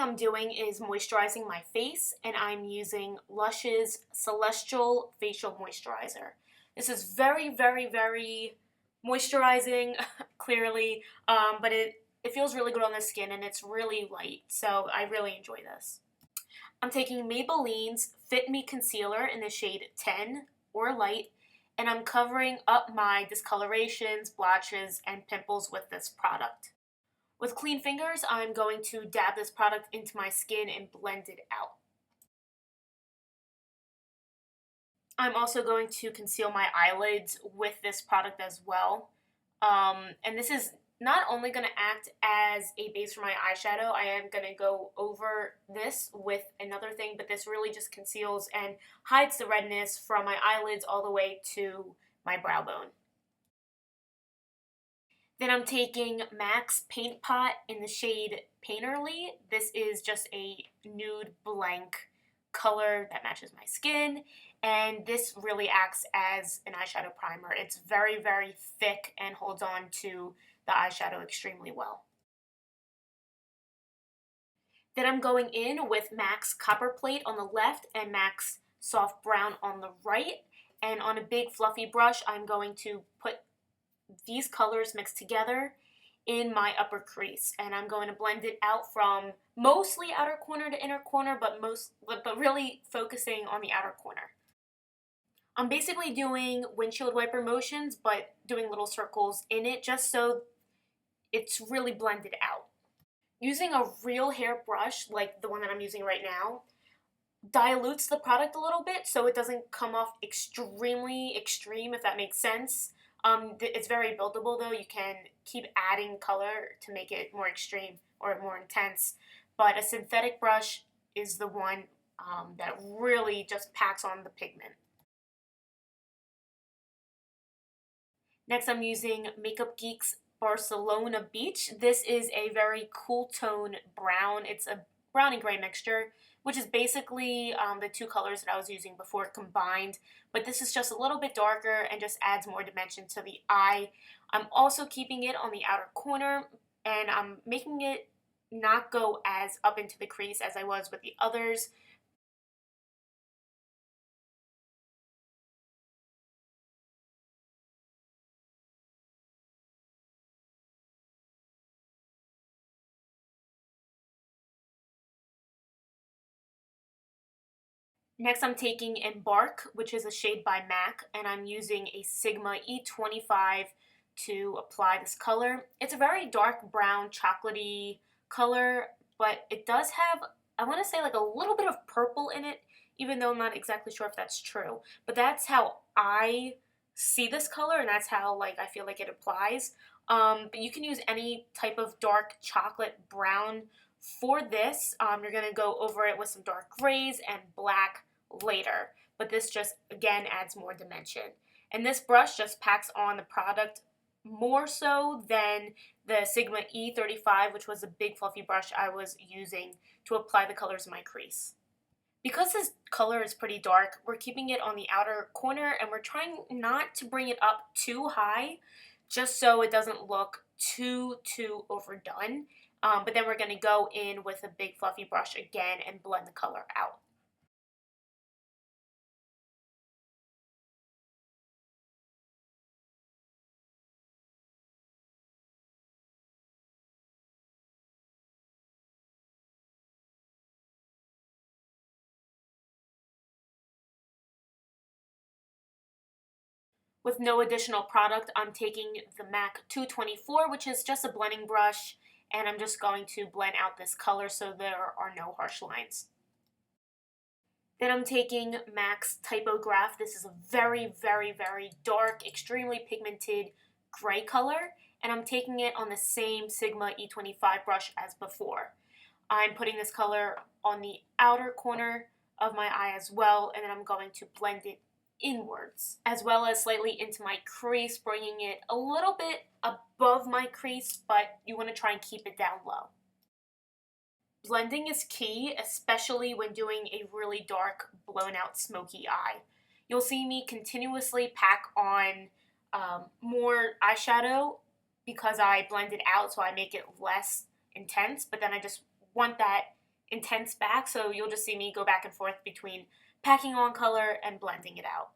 thing I'm doing is moisturizing my face, and I'm using Lush's Celestial Facial Moisturizer. This is very, very, very moisturizing, clearly, but it feels really good on the skin, and it's really light, so I really enjoy this. I'm taking Maybelline's Fit Me Concealer in the shade 10 or Light, and I'm covering up my discolorations, blotches, and pimples with this product. With clean fingers, I'm going to dab this product into my skin and blend it out. I'm also going to conceal my eyelids with this product as well. And this is not only going to act as a base for my eyeshadow, I am going to go over this with another thing, but this really just conceals and hides the redness from my eyelids all the way to my brow bone. Then I'm taking MAC's Paint Pot in the shade Painterly. This is just a nude blank color that matches my skin, and this really acts as an eyeshadow primer. It's very, very thick and holds on to the eyeshadow extremely well. Then I'm going in with MAC's Copper Plate on the left and MAC's Soft Brown on the right, and on a big fluffy brush I'm going to put these colors mixed together in my upper crease, and I'm going to blend it out from mostly outer corner to inner corner, but really focusing on the outer corner. I'm basically doing windshield wiper motions, but doing little circles in it just so it's really blended out. Using a real hair brush like the one that I'm using right now dilutes the product a little bit so it doesn't come off extremely extreme, if that makes sense. It's very buildable though. You can keep adding color to make it more extreme or more intense, but a synthetic brush is the one that really just packs on the pigment. Next, I'm using Makeup Geek's Barcelona Beach. This is a very cool tone brown. It's a brown and gray mixture, which is basically the two colors that I was using before combined, but this is just a little bit darker and just adds more dimension to the eye. I'm also keeping it on the outer corner, and I'm making it not go as up into the crease as I was with the others. Next, I'm taking Embark, which is a shade by MAC, and I'm using a Sigma E25 to apply this color. It's a very dark brown, chocolatey color, but it does have, I want to say, like a little bit of purple in it, even though I'm not exactly sure if that's true. But that's how I see this color, and that's how I feel like it applies. But you can use any type of dark chocolate brown for this. You're going to go over it with some dark grays and black later, but this just again adds more dimension, and this brush just packs on the product more so than the Sigma E35, which was a big fluffy brush I was using to apply the colors in my crease. Because this color is pretty dark, we're keeping it on the outer corner, and we're trying not to bring it up too high just so it doesn't look too overdone, but then we're going to go in with a big fluffy brush again and blend the color out. With no additional product, I'm taking the MAC 224, which is just a blending brush, and I'm just going to blend out this color so there are no harsh lines. Then I'm taking MAC's Typograph. This is a very, very, very dark, extremely pigmented gray color, and I'm taking it on the same Sigma E25 brush as before. I'm putting this color on the outer corner of my eye as well, and then I'm going to blend it inwards, as well as slightly into my crease, bringing it a little bit above my crease, but you want to try and keep it down low. Blending is key, especially when doing a really dark, blown out smoky eye. You'll see me continuously pack on more eyeshadow because I blend it out so I make it less intense, but then I just want that intense back, so you'll just see me go back and forth between packing on color and blending it out.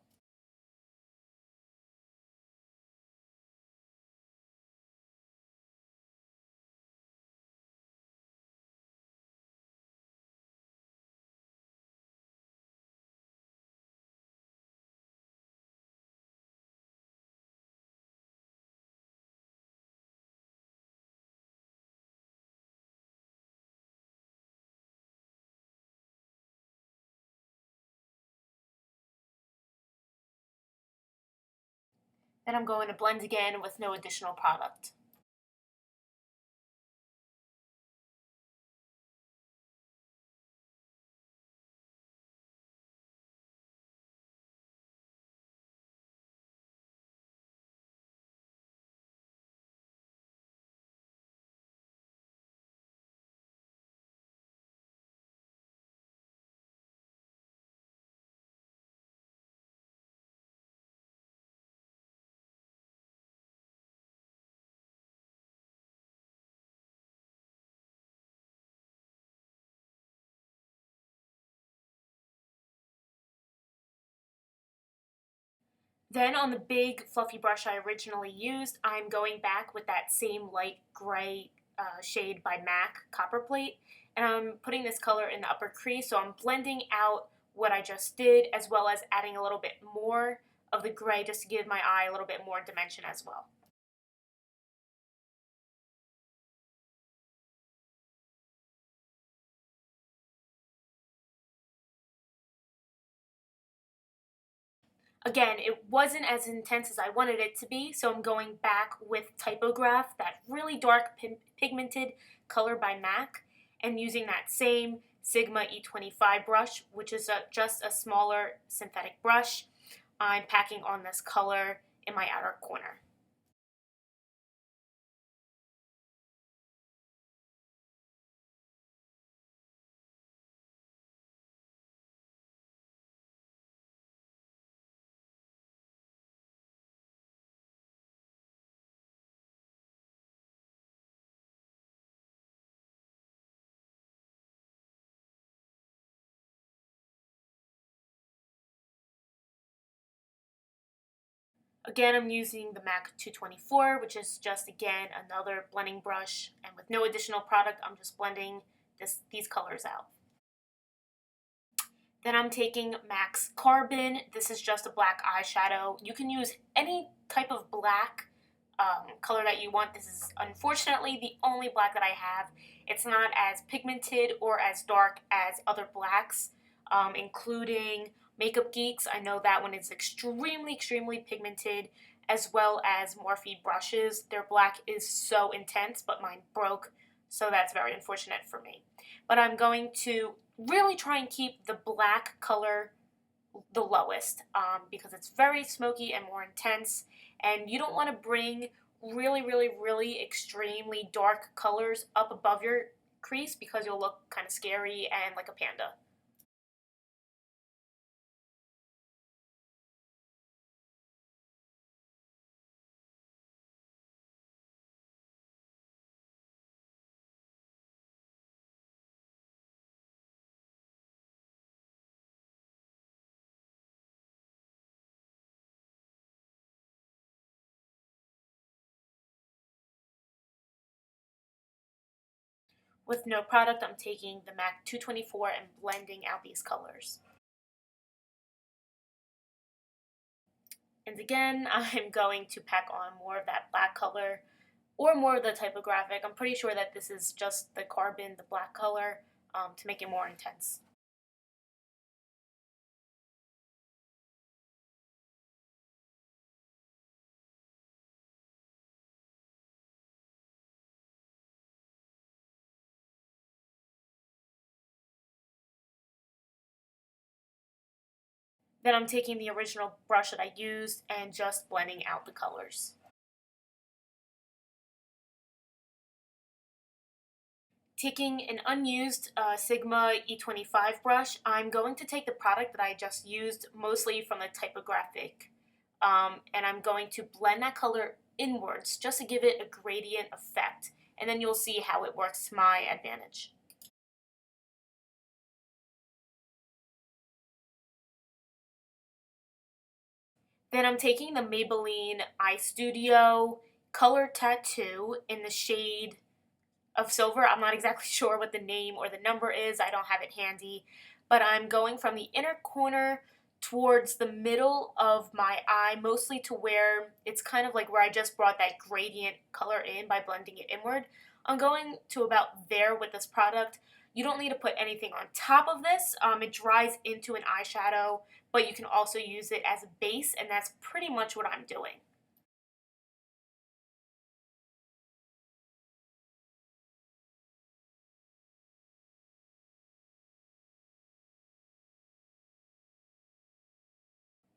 Then I'm going to blend again with no additional product. Then on the big fluffy brush I originally used, I'm going back with that same light gray shade by MAC copper plate, and I'm putting this color in the upper crease, so I'm blending out what I just did as well as adding a little bit more of the gray just to give my eye a little bit more dimension as well. Again, it wasn't as intense as I wanted it to be, so I'm going back with Typograph, that really dark pigmented color by MAC, and using that same Sigma E25 brush, which is just a smaller synthetic brush. I'm packing on this color in my outer corner. Again, I'm using the MAC 224, which is just, again, another blending brush, and with no additional product, I'm just blending these colors out. Then I'm taking MAC's Carbon. This is just a black eyeshadow. You can use any type of black color that you want. This is unfortunately the only black that I have. It's not as pigmented or as dark as other blacks, including Makeup Geeks. I know that one is extremely pigmented, as well as Morphe brushes. Their black is so intense, but mine broke, so that's very unfortunate for me. But I'm going to really try and keep the black color the lowest, because it's very smoky and more intense, and you don't want to bring really extremely dark colors up above your crease because you'll look kind of scary and like a panda. With no product, I'm taking the MAC 224 and blending out these colors. And again, I'm going to pack on more of that black color or more of the typographic. I'm pretty sure that this is just the Carbon, the black color, to make it more intense. Then I'm taking the original brush that I used and just blending out the colors. Taking an unused Sigma E25 brush, I'm going to take the product that I just used, mostly from the typographic, and I'm going to blend that color inwards just to give it a gradient effect, and then you'll see how it works to my advantage. Then I'm taking the Maybelline Eye Studio Color Tattoo in the shade of silver. I'm not exactly sure what the name or the number is. I don't have it handy. But I'm going from the inner corner towards the middle of my eye, mostly to where it's kind of like where I just brought that gradient color in by blending it inward. I'm going to about there with this product. You don't need to put anything on top of this. It dries into an eyeshadow, but you can also use it as a base, and that's pretty much what I'm doing.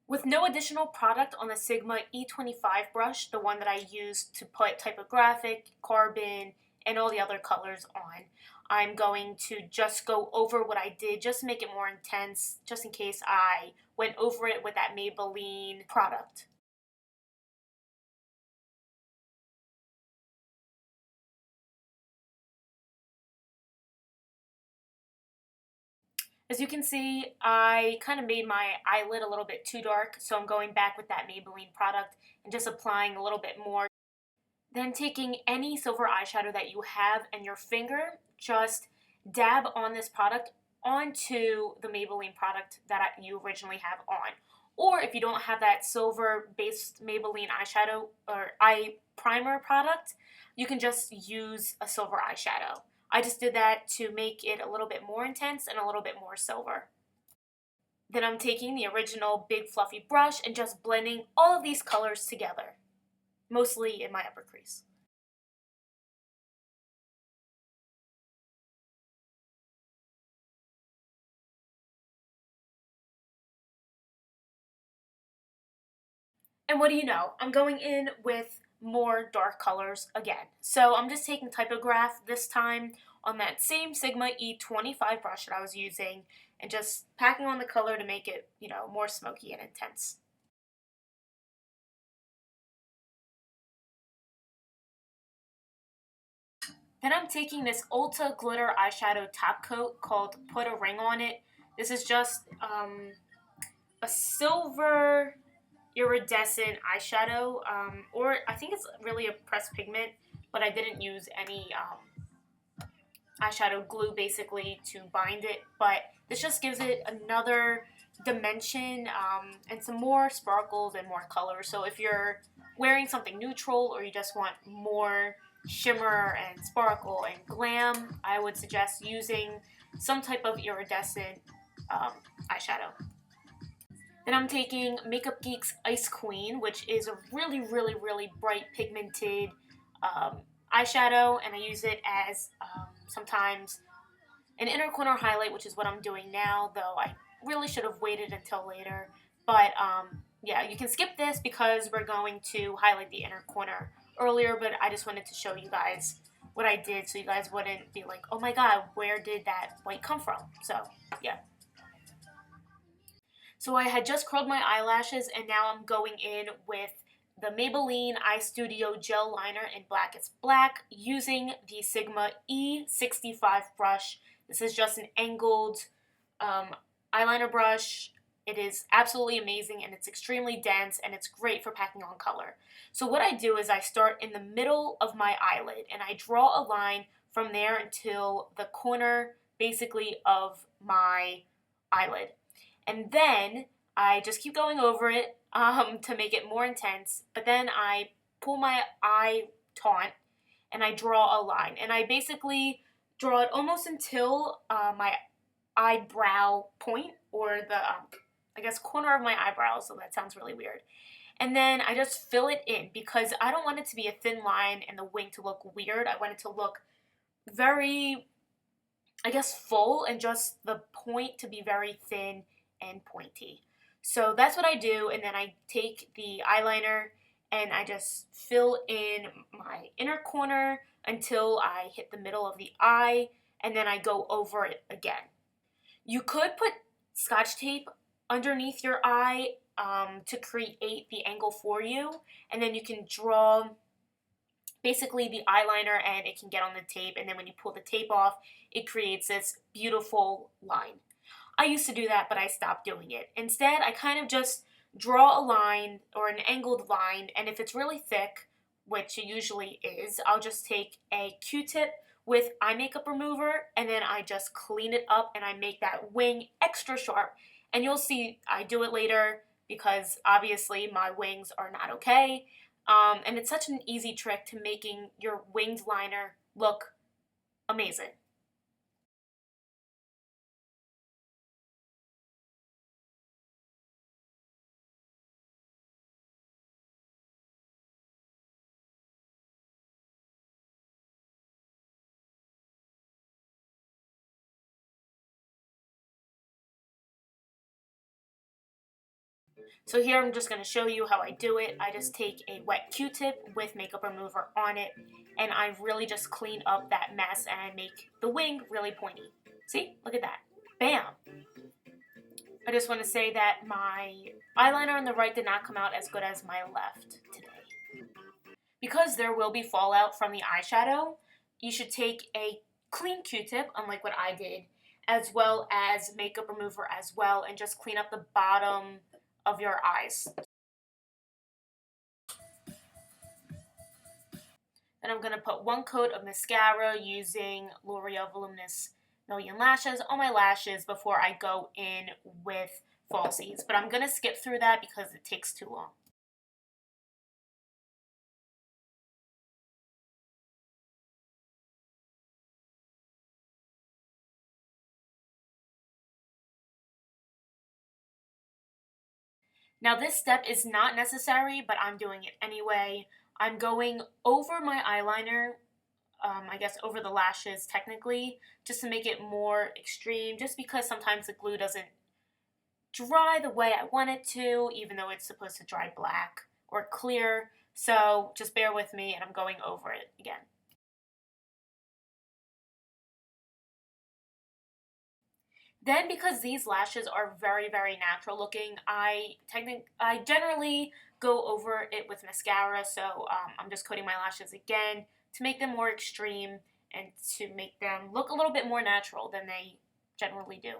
With no additional product on the Sigma E25 brush, the one that I used to put typographic, carbon, and all the other colors on, I'm going to just go over what I did, just to make it more intense, just in case I went over it with that Maybelline product. As you can see, I kind of made my eyelid a little bit too dark, so I'm going back with that Maybelline product and just applying a little bit more. Then taking any silver eyeshadow that you have and your finger, just dab on this product onto the Maybelline product that you originally have on. Or if you don't have that silver-based Maybelline eyeshadow or eye primer product, you can just use a silver eyeshadow. I just did that to make it a little bit more intense and a little bit more silver. Then I'm taking the original big fluffy brush and just blending all of these colors together, mostly in my upper crease. And what do you know? I'm going in with more dark colors again. So I'm just taking typograph this time on that same Sigma E25 brush that I was using and just packing on the color to make it, more smoky and intense. Then I'm taking this Ulta Glitter Eyeshadow Top Coat called Put a Ring on It. This is just a silver iridescent eyeshadow, or I think it's really a pressed pigment, but I didn't use any eyeshadow glue basically to bind it, but this just gives it another dimension and some more sparkles and more color. So if you're wearing something neutral or you just want more shimmer and sparkle and glam, I would suggest using some type of iridescent eyeshadow. Then I'm taking Makeup Geek's Ice Queen, which is a really, really, really bright pigmented eyeshadow, and I use it as sometimes an inner corner highlight, which is what I'm doing now, though I really should have waited until later. But yeah, you can skip this because we're going to highlight the inner corner earlier, but I just wanted to show you guys what I did so you guys wouldn't be like, oh my god, where did that white come from? So, yeah. So I had just curled my eyelashes and now I'm going in with the Maybelline Eye Studio Gel Liner in Blackest Black using the Sigma E65 brush. This is just an angled eyeliner brush. It is absolutely amazing and it's extremely dense and it's great for packing on color. So what I do is I start in the middle of my eyelid and I draw a line from there until the corner basically of my eyelid. And then I just keep going over it to make it more intense. But then I pull my eye taunt and I draw a line. And I basically draw it almost until my eyebrow point or the, I guess, corner of my eyebrow. So that sounds really weird. And then I just fill it in because I don't want it to be a thin line and the wing to look weird. I want it to look very, I guess, full and just the point to be very thin and pointy. So that's what I do, and then I take the eyeliner and I just fill in my inner corner until I hit the middle of the eye, and then I go over it again. You could put Scotch tape underneath your eye to create the angle for you, and then you can draw basically the eyeliner and it can get on the tape, and then when you pull the tape off, it creates this beautiful line. I used to do that, but I stopped doing it. Instead, I kind of just draw a line or an angled line, and if it's really thick, which it usually is, I'll just take a Q-tip with eye makeup remover, and then I just clean it up and I make that wing extra sharp. And you'll see I do it later because obviously my wings are not okay. And it's such an easy trick to making your winged liner look amazing. So here I'm just going to show you how I do it. I just take a wet Q-tip with makeup remover on it, and I really just clean up that mess and I make the wing really pointy. See? Look at that. Bam! I just want to say that my eyeliner on the right did not come out as good as my left today. Because there will be fallout from the eyeshadow, you should take a clean Q-tip, unlike what I did, as well as makeup remover as well, and just clean up the bottom of your eyes. Then I'm going to put one coat of mascara using L'Oreal Voluminous Million Lashes on my lashes before I go in with falsies. But I'm going to skip through that because it takes too long. Now this step is not necessary, but I'm doing it anyway. I'm going over my eyeliner, I guess over the lashes technically, just to make it more extreme, just because sometimes the glue doesn't dry the way I want it to, even though it's supposed to dry black or clear. So just bear with me and I'm going over it again. Then, because these lashes are very, very natural looking, I generally go over it with mascara. So I'm just coating my lashes again to make them more extreme and to make them look a little bit more natural than they generally do.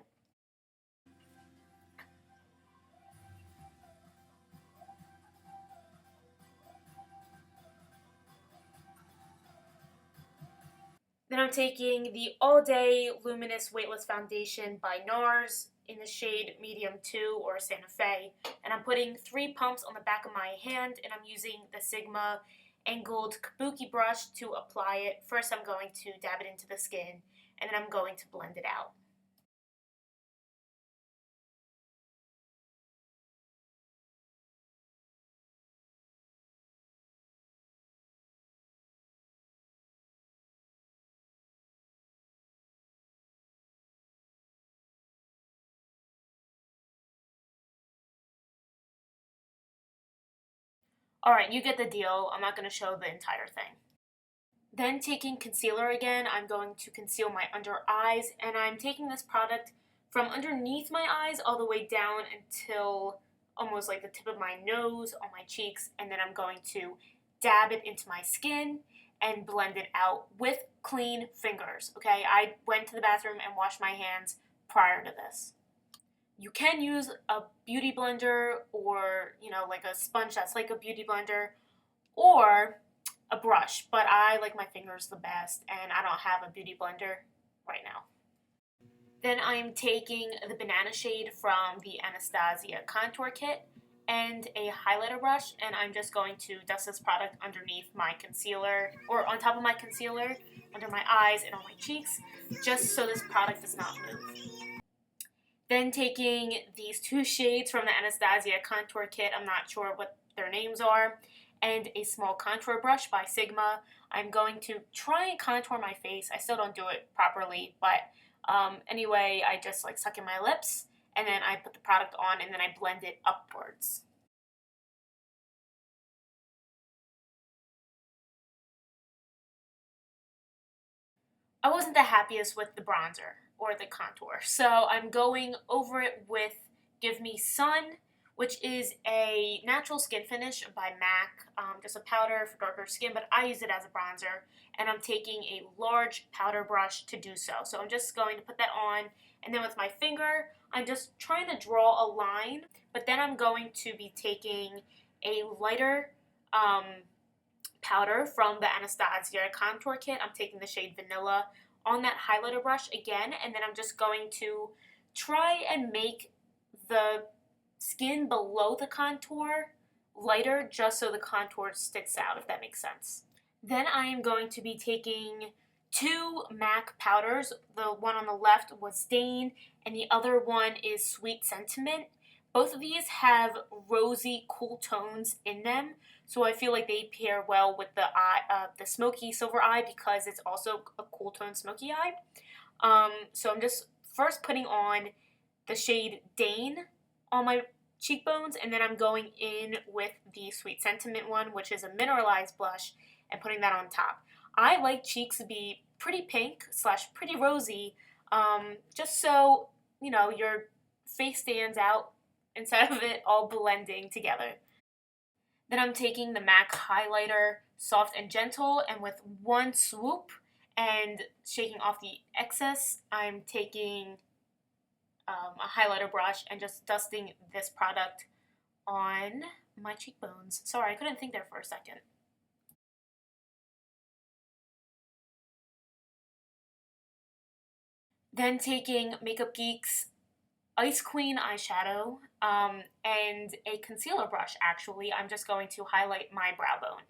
Then I'm taking the All Day Luminous Weightless Foundation by NARS in the shade Medium 2 or Santa Fe. And I'm putting 3 pumps on the back of my hand, and I'm using the Sigma angled kabuki brush to apply it. First I'm going to dab it into the skin, and then I'm going to blend it out. Alright, you get the deal. I'm not going to show the entire thing. Then taking concealer again, I'm going to conceal my under eyes, and I'm taking this product from underneath my eyes all the way down until almost like the tip of my nose on my cheeks, and then I'm going to dab it into my skin and blend it out with clean fingers, okay? I went to the bathroom and washed my hands prior to this. You can use a beauty blender or, like a sponge that's like a beauty blender, or a brush, but I like my fingers the best and I don't have a beauty blender right now. Then I'm taking the banana shade from the Anastasia contour kit and a highlighter brush, and I'm just going to dust this product underneath my concealer, or on top of my concealer, under my eyes and on my cheeks, just so this product does not move. Then taking these 2 shades from the Anastasia contour kit, I'm not sure what their names are, and a small contour brush by Sigma, I'm going to try and contour my face. I still don't do it properly, but anyway, I just like suck in my lips, and then I put the product on, and then I blend it upwards. I wasn't the happiest with the bronzer or the contour, so I'm going over it with Give Me Sun, which is a natural skin finish by MAC, just a powder for darker skin, but I use it as a bronzer, and I'm taking a large powder brush to do so. So I'm just going to put that on, and then with my finger, I'm just trying to draw a line, but then I'm going to be taking a lighter powder from the Anastasia contour kit. I'm taking the shade Vanilla on that highlighter brush again, and then I'm just going to try and make the skin below the contour lighter just so the contour sticks out, if that makes sense. Then I am going to be taking two MAC powders. The one on the left was Stain, and the other one is Sweet Sentiment. Both of these have rosy, cool tones in them, so I feel like they pair well with the Smoky Silver Eye because it's also a cool tone smoky eye. So I'm just first putting on the shade Dane on my cheekbones, and then I'm going in with the Sweet Sentiment one, which is a mineralized blush, and putting that on top. I like cheeks to be pretty pink / pretty rosy, just so, you know, your face stands out instead of it all blending together. Then I'm taking the MAC highlighter, soft and gentle, and with one swoop and shaking off the excess, I'm taking a highlighter brush and just dusting this product on my cheekbones. Sorry, I couldn't think there for a second. Then taking Makeup Geek's Ice Queen eyeshadow and a concealer brush, actually, I'm just going to highlight my brow bone.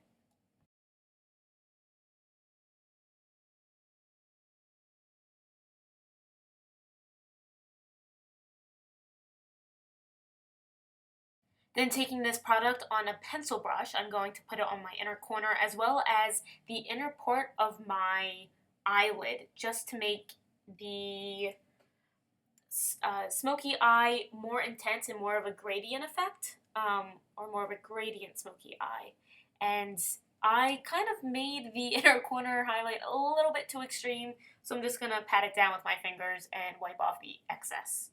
Then taking this product on a pencil brush, I'm going to put it on my inner corner as well as the inner part of my eyelid, just to make the smoky eye more intense and more of a gradient effect, or more of a gradient smoky eye. And I kind of made the inner corner highlight a little bit too extreme, so I'm just going to pat it down with my fingers and wipe off the excess.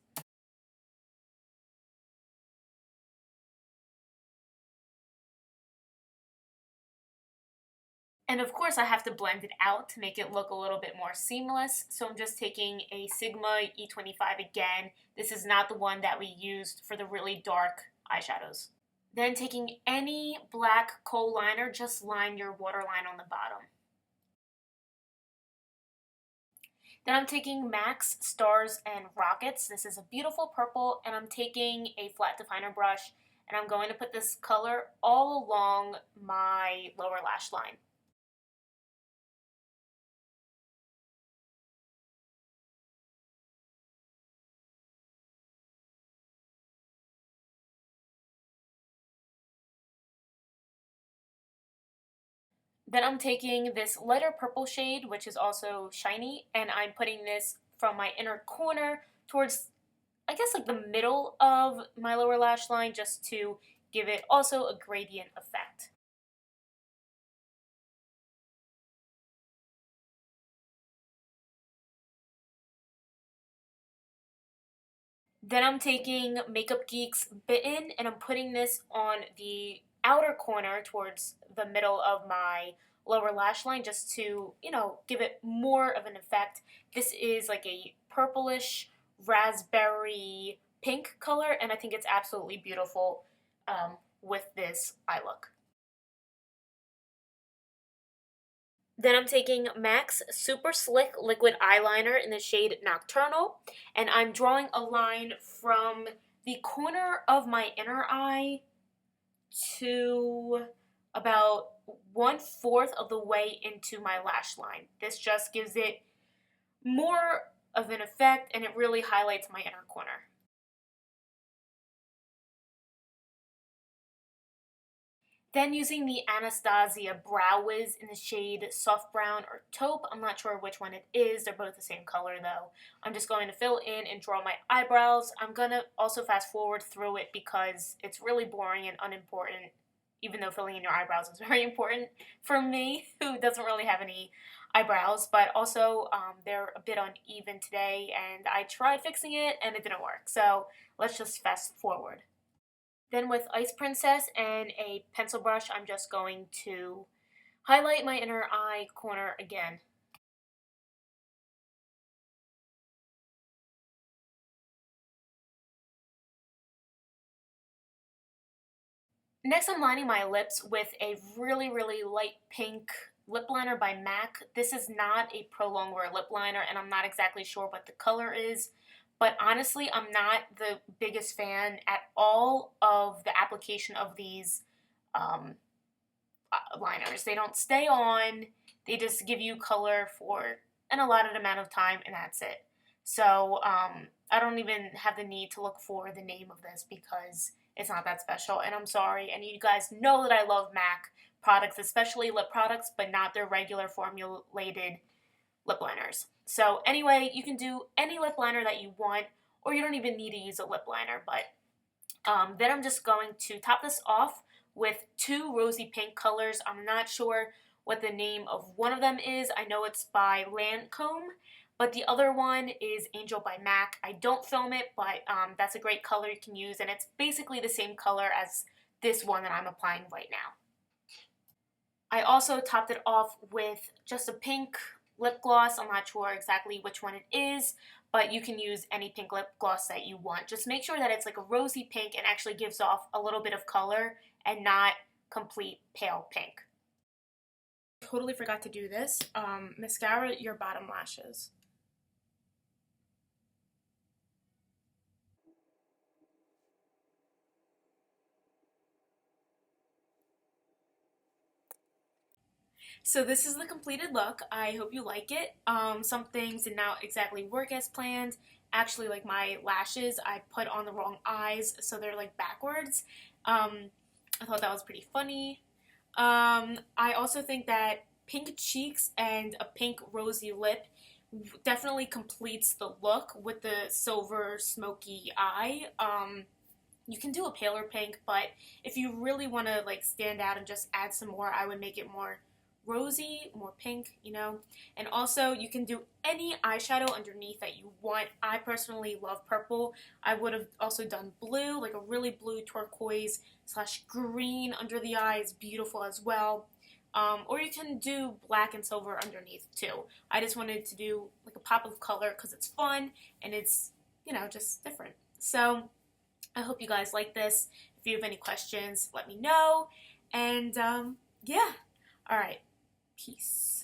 And of course I have to blend it out to make it look a little bit more seamless. So I'm just taking a Sigma E25 again. This is not the one that we used for the really dark eyeshadows. Then taking any black kohl liner, just line your waterline on the bottom. Then I'm taking MAC's Stars and Rockets. This is a beautiful purple, and I'm taking a flat definer brush, and I'm going to put this color all along my lower lash line. Then I'm taking this lighter purple shade, which is also shiny, and I'm putting this from my inner corner towards, I guess, like the middle of my lower lash line, just to give it also a gradient effect. Then I'm taking Makeup Geek's Bitten, and I'm putting this on the outer corner towards the middle of my lower lash line, just to, you know, give it more of an effect. This is like a purplish raspberry pink color, and I think it's absolutely beautiful with this eye look. Then I'm taking MAC's Super Slick Liquid Eyeliner in the shade Nocturnal, and I'm drawing a line from the corner of my inner eye to about 1/4 of the way into my lash line. This just gives it more of an effect, and it really highlights my inner corner. Then using the Anastasia Brow Wiz in the shade Soft Brown or Taupe. I'm not sure which one it is. They're both the same color though. I'm just going to fill in and draw my eyebrows. I'm going to also fast forward through it because it's really boring and unimportant, even though filling in your eyebrows is very important for me, who doesn't really have any eyebrows. But also they're a bit uneven today, and I tried fixing it and it didn't work. So let's just fast forward. Then with Ice Princess and a pencil brush, I'm just going to highlight my inner eye corner again. Next, I'm lining my lips with a really, really light pink lip liner by MAC. This is not a pro longwear lip liner, and I'm not exactly sure what the color is. But honestly, I'm not the biggest fan at all of the application of these um, liners. They don't stay on. They just give you color for an allotted amount of time, and that's it. So I don't even have the need to look for the name of this because it's not that special. And I'm sorry. And you guys know that I love MAC products, especially lip products, but not their regular formulated lip liners. So anyway, you can do any lip liner that you want, or you don't even need to use a lip liner. But then I'm just going to top this off with two rosy pink colors. I'm not sure what the name of one of them is. I know it's by Lancome, but the other one is Angel by MAC. I don't film it, but that's a great color you can use, and it's basically the same color as this one that I'm applying right now. I also topped it off with just a pink lip gloss. I'm not sure exactly which one it is, but you can use any pink lip gloss that you want. Just make sure that it's like a rosy pink and actually gives off a little bit of color and not complete pale pink. Totally forgot to do this. Mascara your bottom lashes. So this is the completed look. I hope you like it. Some things did not exactly work as planned. Actually, like my lashes, I put on the wrong eyes, so they're like backwards. I thought that was pretty funny. I also think that pink cheeks and a pink rosy lip definitely completes the look with the silver smoky eye. You can do a paler pink, but if you really want to like stand out and just add some more, I would make it more rosy, more pink, you know. And also you can do any eyeshadow underneath that you want. I personally love purple. I would have also done blue, like a really blue turquoise slash green under the eyes, beautiful as well. Or you can do black and silver underneath too. I just wanted to do like a pop of color because it's fun and it's, you know, just different. So I hope you guys like this. If you have any questions, let me know. And yeah, all right. Peace.